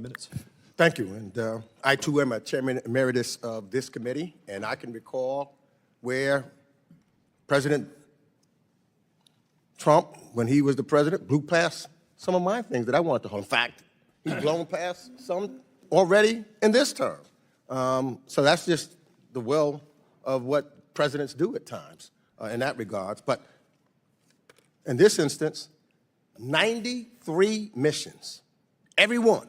Minutes. Thank you. And I, too, am a chairman emeritus of this committee, and I can recall where President Trump, when he was the president, blew past some of my things that I wanted to hold. In fact, he's blown past some already in this term. So that's just the will of what presidents do at times in that regards. But in this instance, 93 missions, every one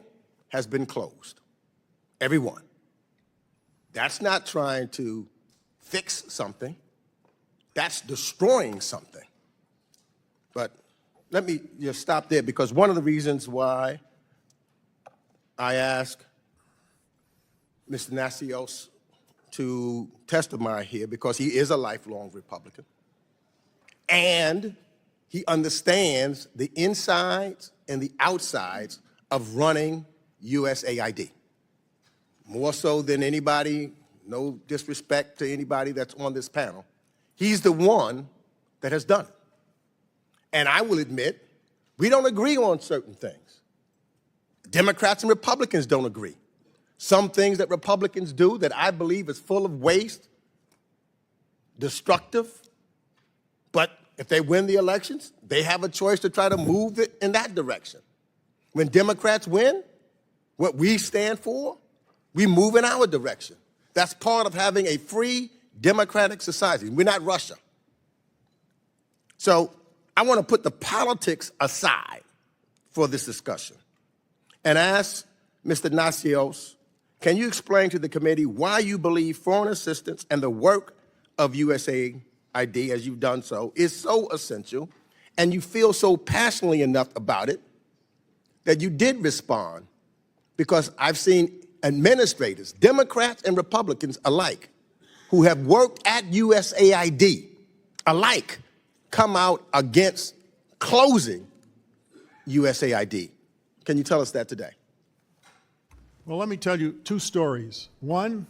has been closed. Every one. That's not trying to fix something. That's destroying something. But let me just stop there, because one of the reasons why I asked Mr. Nacios to testify here, because he is a lifelong Republican, and he understands the insides and the outsides of running USAID. More so than anybody, no disrespect to anybody that's on this panel, he's the one that has done it. And I will admit, we don't agree on certain things. Democrats and Republicans don't agree. Some things that Republicans do that I believe is full of waste, destructive, but if they win the elections, they have a choice to try to move it in that direction. When Democrats win, what we stand for, we move in our direction. That's part of having a free democratic society. We're not Russia. So I want to put the politics aside for this discussion and ask Mr. Nacios, can you explain to the committee why you believe foreign assistance and the work of USAID, as you've done so, is so essential, and you feel so passionately enough about it that you did respond? Because I've seen administrators, Democrats and Republicans alike, who have worked at USAID alike, come out against closing USAID. Can you tell us that today? Well, let me tell you two stories. One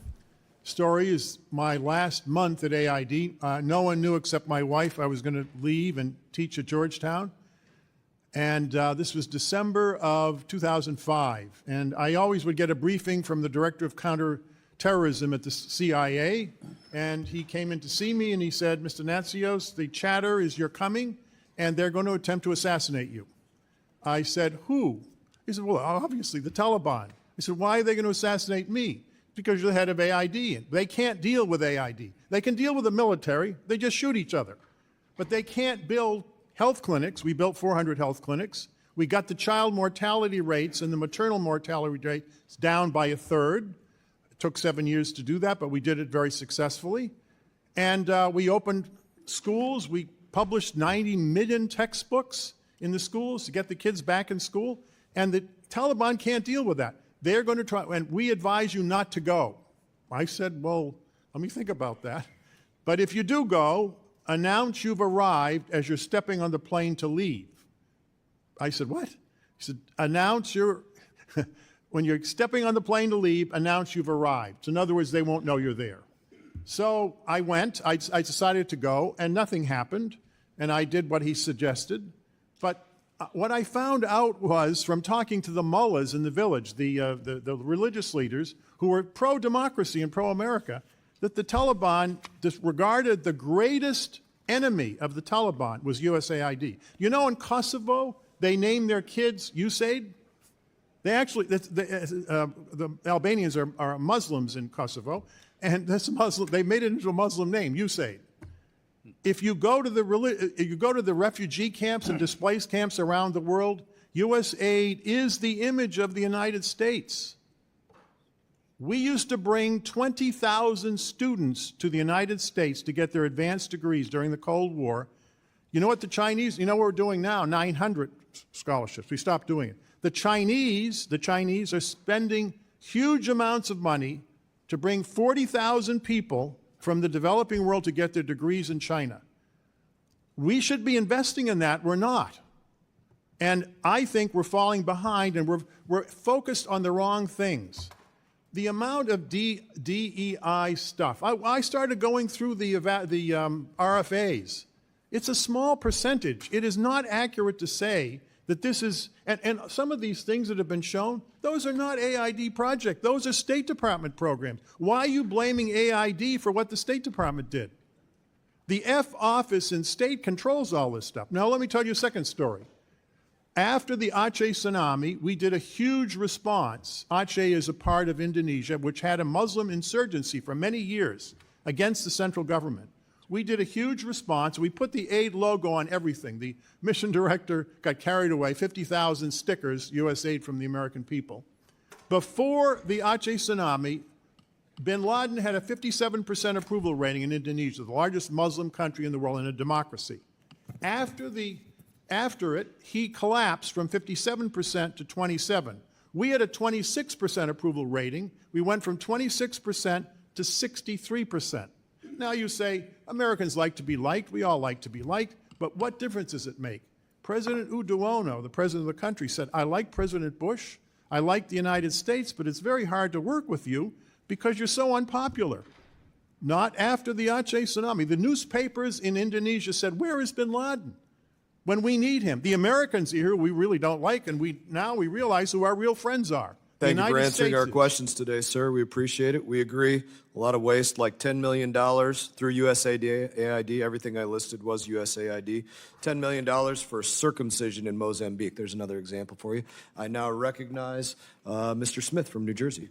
story is my last month at AID. No one knew except my wife I was going to leave and teach at Georgetown. And this was December of 2005. And I always would get a briefing from the director of counterterrorism at the CIA. And he came in to see me and he said, Mr. Nacios, the chatter is you're coming and they're going to attempt to assassinate you. I said, who? He said, well, obviously the Taliban. I said, why are they going to assassinate me? Because you're the head of AID. They can't deal with AID. They can deal with the military. They just shoot each other. But they can't build health clinics. We built 400 health clinics. We got the child mortality rates and the maternal mortality rates down by a third. It took 7 years to do that, but we did it very successfully. And we opened schools. We published 90 million textbooks in the schools to get the kids back in school. And the Taliban can't deal with that. They're going to try, and we advise you not to go. I said, well, let me think about that. But if you do go, announce you've arrived as you're stepping on the plane to leave. I said, what? He said, announce when you're stepping on the plane to leave, announce you've arrived. So in other words, they won't know you're there. So I went, I decided to go, and nothing happened, and I did what he suggested. But what I found out was, from talking to the mullahs in the village, the religious leaders who were pro-democracy and pro-America, that the Taliban disregarded the greatest enemy of the Taliban was USAID. You know, in Kosovo, they named their kids USAID. They actually, the Albanians are Muslims in Kosovo, and they made it into a Muslim name, USAID. If you go to the refugee camps and displaced camps around the world, USAID is the image of the United States. We used to bring 20,000 students to the United States to get their advanced degrees during the Cold War. You know what the Chinese, you know what we're doing now? 900 scholarships. We stopped doing it. The Chinese are spending huge amounts of money to bring 40,000 people from the developing world to get their degrees in China. We should be investing in that. We're not. And I think we're falling behind, and we're focused on the wrong things. The amount of DEI stuff. I started going through the RFAs. It's a small percentage. It is not accurate to say that this is, and some of these things that have been shown, those are not AID projects. Those are State Department programs. Why are you blaming AID for what the State Department did? The F office in state controls all this stuff. Now, let me tell you a second story. After the Aceh tsunami, we did a huge response. Aceh is a part of Indonesia which had a Muslim insurgency for many years against the central government. We did a huge response. We put the aid logo on everything. The mission director got carried away, 50,000 stickers, USAID from the American people. Before the Aceh tsunami, bin Laden had a 57% approval rating in Indonesia, the largest Muslim country in the world and a democracy. After it, he collapsed from 57% to 27%. We had a 26% approval rating. We went from 26% to 63%. Now you say, Americans like to be liked. We all like to be liked. But what difference does it make? President Uduono, the president of the country, said, I like President Bush. I like the United States, but it's very hard to work with you because you're so unpopular. Not after the Aceh tsunami. The newspapers in Indonesia said, where is bin Laden when we need him? The Americans here we really don't like, and now we realize who our real friends are. Thank you for answering our questions today, sir. We appreciate it. We agree. A lot of waste, like $10 million through USAID. Everything I listed was USAID. $10 million for circumcision in Mozambique. There's another example for you. I now recognize Mr. Smith from New Jersey.